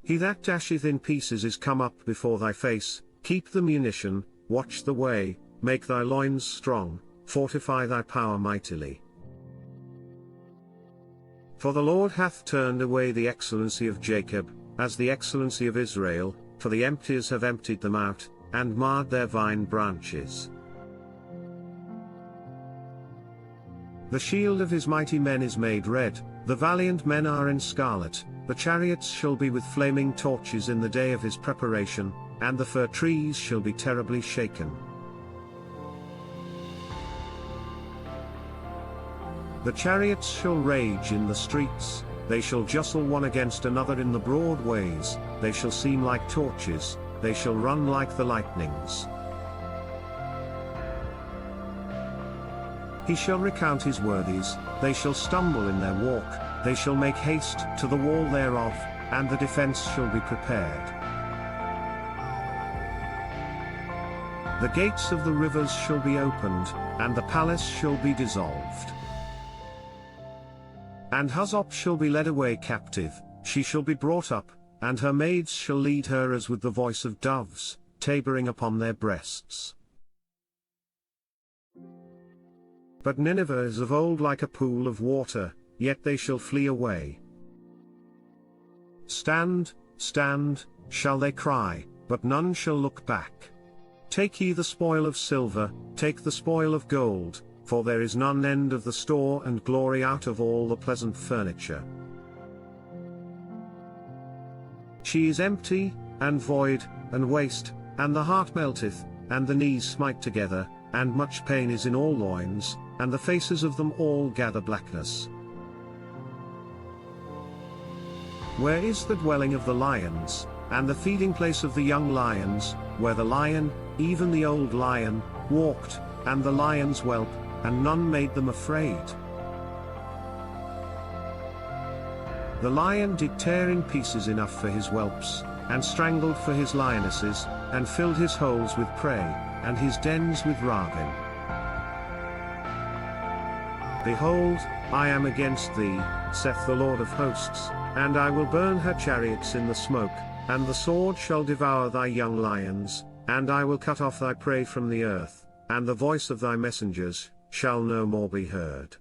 He that dasheth in pieces is come up before thy face. Keep the munition, watch the way, make thy loins strong, fortify thy power mightily. For the Lord hath turned away the excellency of Jacob, as the excellency of Israel, for the emptiers have emptied them out, and marred their vine branches. The shield of his mighty men is made red, the valiant men are in scarlet, the chariots shall be with flaming torches in the day of his preparation, and the fir trees shall be terribly shaken. The chariots shall rage in the streets, they shall jostle one against another in the broad ways, they shall seem like torches, they shall run like the lightnings. He shall recount his worthies, they shall stumble in their walk, they shall make haste to the wall thereof, and the defense shall be prepared. The gates of the rivers shall be opened, and the palace shall be dissolved. And Huzzop shall be led away captive, she shall be brought up, and her maids shall lead her as with the voice of doves, tabering upon their breasts. But Nineveh is of old like a pool of water, yet they shall flee away. Stand, stand, shall they cry, but none shall look back. Take ye the spoil of silver, take the spoil of gold, for there is none end of the store and glory out of all the pleasant furniture. She is empty, and void, and waste, and the heart melteth, and the knees smite together, and much pain is in all loins, and the faces of them all gather blackness. Where is the dwelling of the lions, and the feeding place of the young lions, where the lion, even the old lion, walked, and the lions whelp, and none made them afraid? The lion did tear in pieces enough for his whelps, and strangled for his lionesses, and filled his holes with prey, and his dens with ravin. Behold, I am against thee, saith the Lord of hosts, and I will burn her chariots in the smoke, and the sword shall devour thy young lions, and I will cut off thy prey from the earth, and the voice of thy messengers shall no more be heard.